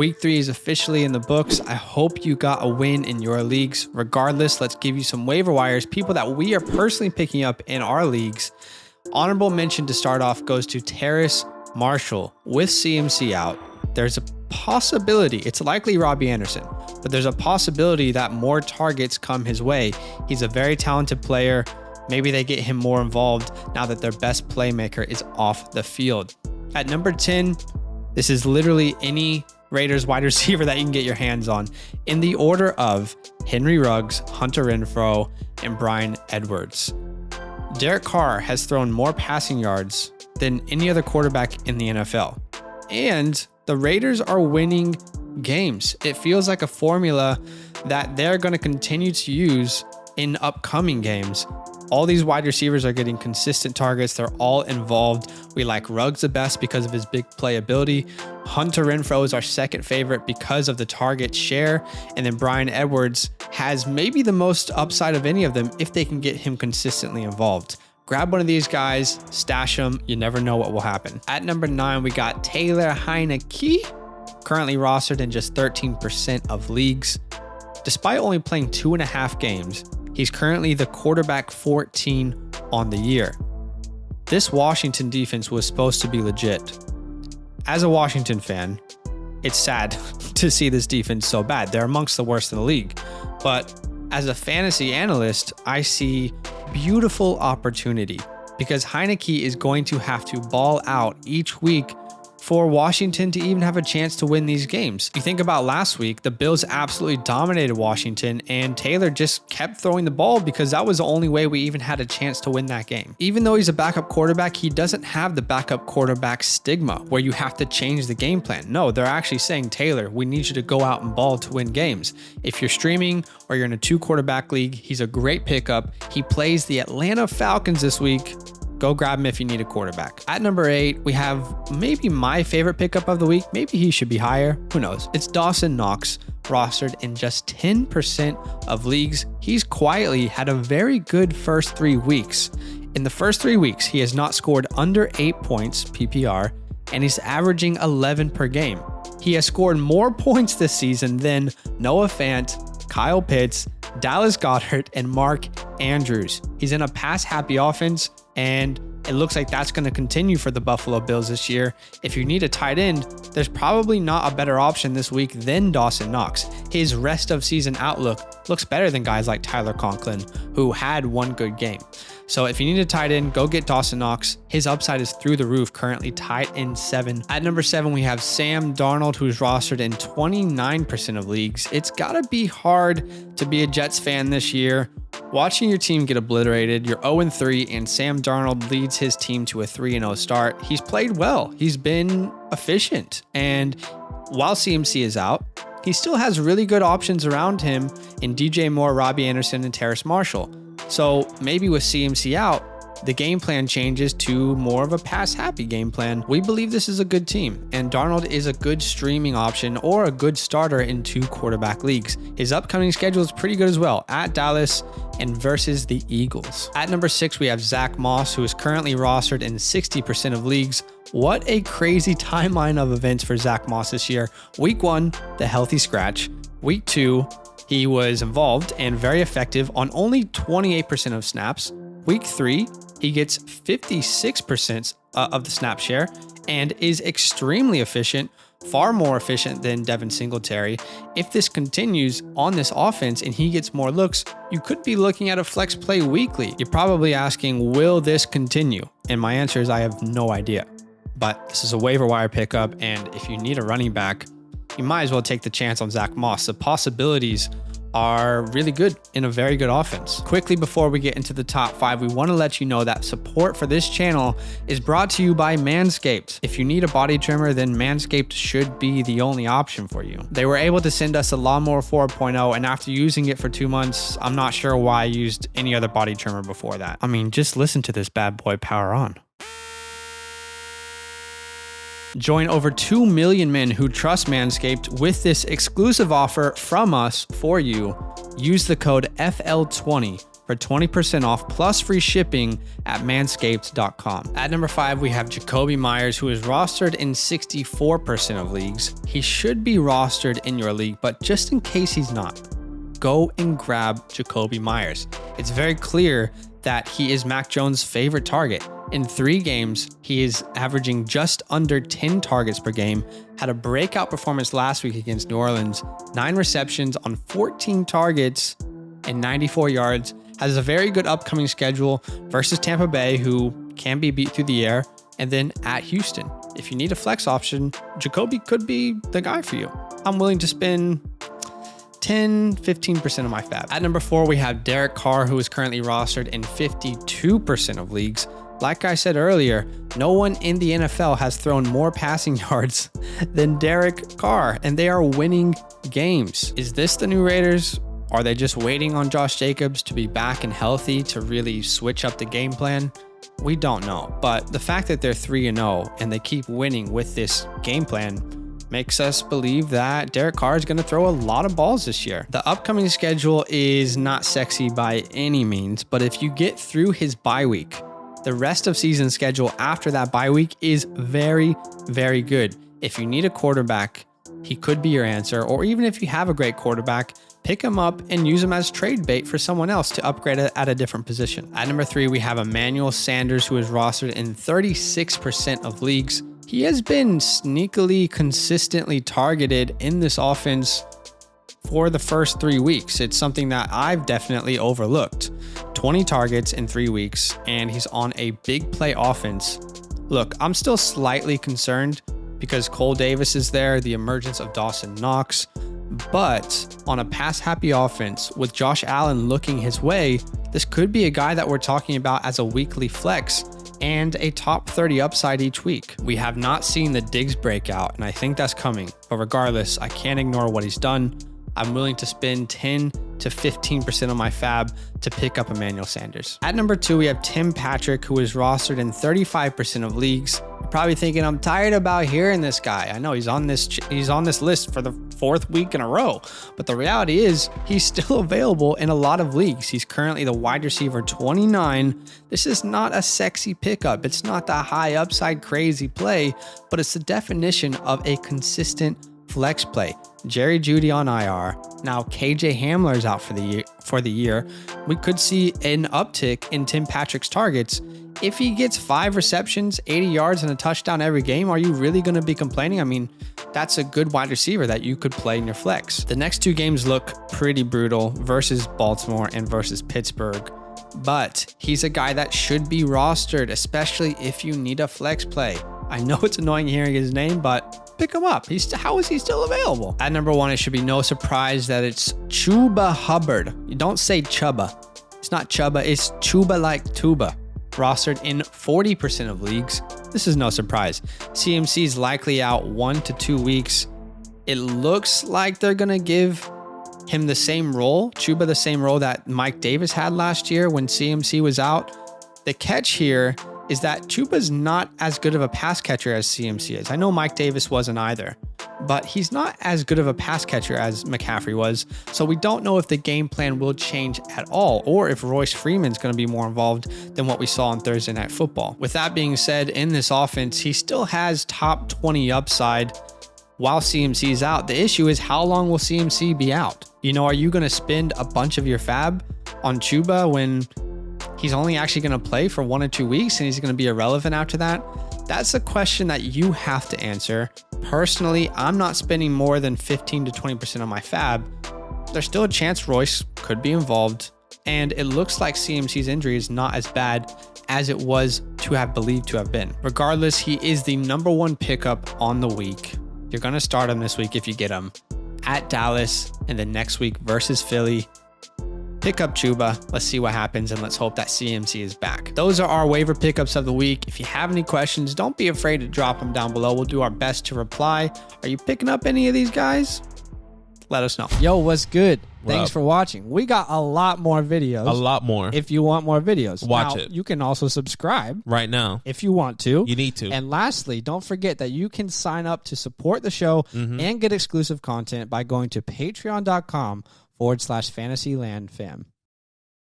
Week 3 is officially in the books. I hope you got a win in your leagues. Regardless, let's give you some waiver wires, people that we are personally picking up in our leagues. Honorable mention to start off goes to Terrace Marshall. With CMC out, there's a possibility, it's likely Robbie Anderson, but there's a possibility that more targets come his way. He's a very talented player. Maybe they get him more involved now that their best playmaker is off the field. At number 10, this is literally any Raiders wide receiver that you can get your hands on, in the order of Henry Ruggs, Hunter Renfrow, and Bryan Edwards. Derek Carr has thrown more passing yards than any other quarterback in the NFL. And the Raiders are winning games. It feels like a formula that they're going to continue to use in upcoming games. All these wide receivers are getting consistent targets. They're all involved. We like Ruggs the best because of his big playability. Hunter Renfrow is our second favorite because of the target share. And then Bryan Edwards has maybe the most upside of any of them if they can get him consistently involved. Grab one of these guys, stash them. You never know what will happen. At number 9, we got Taylor Heinicke, currently rostered in just 13% of leagues. Despite only playing 2.5 games, he's currently the quarterback 14 on the year. This Washington defense was supposed to be legit. As a Washington fan, it's sad to see this defense so bad. They're amongst the worst in the league. But as a fantasy analyst, I see beautiful opportunity because Heinicke is going to have to ball out each week for Washington to even have a chance to win these games. You think about last week, the Bills absolutely dominated Washington and Taylor just kept throwing the ball because that was the only way we even had a chance to win that game. Even though he's a backup quarterback, he doesn't have the backup quarterback stigma where you have to change the game plan. No, they're actually saying, Taylor, we need you to go out and ball to win games. If you're streaming or you're in a 2-quarterback league, he's a great pickup. He plays the Atlanta Falcons this week. Go grab him if you need a quarterback. At number 8, we have maybe my favorite pickup of the week. Maybe he should be higher. Who knows? It's Dawson Knox, rostered in just 10% of leagues. He's quietly had a very good first 3 weeks. In the first 3 weeks, he has not scored under 8 points PPR, and he's averaging 11 per game. He has scored more points this season than Noah Fant, Kyle Pitts, Dallas Goedert, and Mark Andrews. He's in a pass-happy offense, and it looks like that's going to continue for the Buffalo Bills this year. If you need a tight end, there's probably not a better option this week than Dawson Knox. His rest of season outlook looks better than guys like Tyler Conklin, who had one good game. So if you need a tight end, go get Dawson Knox. His upside is through the roof, currently tight end 7. At number 7, we have Sam Darnold, who's rostered in 29% of leagues. It's got to be hard to be a Jets fan this year. Watching your team get obliterated, you're 0-3, and Sam Darnold leads his team to a 3-0 start. He's played well. He's been efficient. And while CMC is out, he still has really good options around him in DJ Moore, Robbie Anderson, and Terrace Marshall. So maybe with CMC out, the game plan changes to more of a pass-happy game plan. We believe this is a good team, and Darnold is a good streaming option or a good starter in 2-quarterback leagues. His upcoming schedule is pretty good as well, at Dallas and versus the Eagles. At number 6, we have Zach Moss, who is currently rostered in 60% of leagues. What a crazy timeline of events for Zach Moss this year. Week 1, the healthy scratch. Week 2, he was involved and very effective on only 28% of snaps. Week 3, he gets 56% of the snap share and is extremely efficient, far more efficient than Devin Singletary. If this continues on this offense and he gets more looks, you could be looking at a flex play weekly. You're probably asking, will this continue? And my answer is I have no idea. But this is a waiver wire pickup, and if you need a running back, you might as well take the chance on Zach Moss. The possibilities are really good in a very good offense. Quickly before we get into the top 5, we want to let you know that support for this channel is brought to you by Manscaped. If you need a body trimmer, then Manscaped should be the only option for you. They were able to send us a Lawnmower 4.0, and after using it for 2 months, I'm not sure why I used any other body trimmer before that. I mean, just listen to this bad boy power on. Join over 2 million men who trust Manscaped with this exclusive offer from us for you. Use the code FL20 for for 20% off plus free shipping at manscaped.com. At number 5, we have Jakobbbiiii Meyers, who is rostered in 64% of leagues. He should be rostered in your league, but just in case he's not, go and grab Jakobbbiiii Meyers. It's very clear that he is Mac Jones' favorite target. In 3 games, he is averaging just under 10 targets per game, had a breakout performance last week against New Orleans, 9 receptions on 14 targets and 94 yards, has a very good upcoming schedule versus Tampa Bay, who can be beat through the air, and then at Houston. If you need a flex option, Jakobbbiiii could be the guy for you. I'm willing to spend 10-15% of my FAAB. At number 4, we have Derek Carr, who is currently rostered in 52% of leagues. Like I said earlier, no one in the NFL has thrown more passing yards than Derek Carr, and they are winning games. Is this the new Raiders? Are they just waiting on Josh Jacobs to be back and healthy to really switch up the game plan? We don't know, but the fact that they're 3-0 and they keep winning with this game plan makes us believe that Derek Carr is going to throw a lot of balls this year. The upcoming schedule is not sexy by any means, but if you get through his bye week, the rest of season schedule after that bye week is very, very good. If you need a quarterback, he could be your answer, or even if you have a great quarterback, pick him up and use him as trade bait for someone else to upgrade at a different position. At number 3, we have Emmany Sanders, who is rostered in 36% of leagues. He has been sneakily, consistently targeted in this offense for the first 3 weeks. It's something that I've definitely overlooked. 20 targets in 3 weeks, and he's on a big play offense. Look, I'm still slightly concerned because Cole Davis is there, the emergence of Dawson, Knox, but on a pass-happy offense with Josh Allen looking his way, this could be a guy that we're talking about as a weekly flex and a top 30 upside each week. We have not seen the Diggs breakout, and I think that's coming, but regardless, I can't ignore what he's done. I'm willing to spend 10 to 15% of my FAAB to pick up Emmany Sanders. At number 2, we have Tim Patrick, who is rostered in 35% of leagues. You're probably thinking, I'm tired about hearing this guy. I know he's on this list for the 4th week in a row, but the reality is he's still available in a lot of leagues. He's currently the wide receiver 29. This is not a sexy pickup. It's not the high upside crazy play, but it's the definition of a consistent flex play. Jerry Jeudy on IR. Now KJ Hamler is out for the year. We could see an uptick in Tim Patrick's targets. If he gets 5 receptions, 80 yards, and a touchdown every game, are you really going to be complaining? I mean, that's a good wide receiver that you could play in your flex. The next 2 games look pretty brutal versus Baltimore and versus Pittsburgh, but he's a guy that should be rostered, especially if you need a flex play. I know it's annoying hearing his name, but pick him up. How is he still available? At number 1, it should be no surprise that it's Chuba Hubbard. You don't say Chuba. It's not Chuba, it's Chuba like Tuba. Rostered in 40% of leagues. This is no surprise. CMC is likely out 1 to 2 weeks. It looks like they're going to give him the same role, Chuba the same role that Mike Davis had last year when CMC was out. The catch here is that Chuba's not as good of a pass catcher as CMC is. I know Mike Davis wasn't either, but he's not as good of a pass catcher as McCaffrey was. So we don't know if the game plan will change at all, or if Royce Freeman's going to be more involved than what we saw on Thursday Night Football. With that being said, in this offense, he still has top 20 upside while CMC is out. The issue is, how long will CMC be out? You know, are you going to spend a bunch of your FAAB on Chuba when he's only actually going to play for 1 or 2 weeks and he's going to be irrelevant after that? That's a question that you have to answer. Personally, I'm not spending more than 15 to 20% of my FAAB. There's still a chance Royce could be involved, and it looks like CMC's injury is not as bad as it was to have believed to have been. Regardless, he is the number 1 pickup on the week. You're going to start him this week if you get him at Dallas, and then next week versus Philly. Pick up Chuba. Let's see what happens, and let's hope that CMC is back. Those are our waiver pickups of the week. If you have any questions, don't be afraid to drop them down below. We'll do our best to reply. Are you picking up any of these guys? Let us know. Yo, what's good? Thanks for watching. We got a lot more videos. A lot more. If you want more videos. Watch now, it. You can also subscribe. Right now. If you want to. You need to. And lastly, don't forget that you can sign up to support the show and get exclusive content by going to patreon.com/fantasylandfam.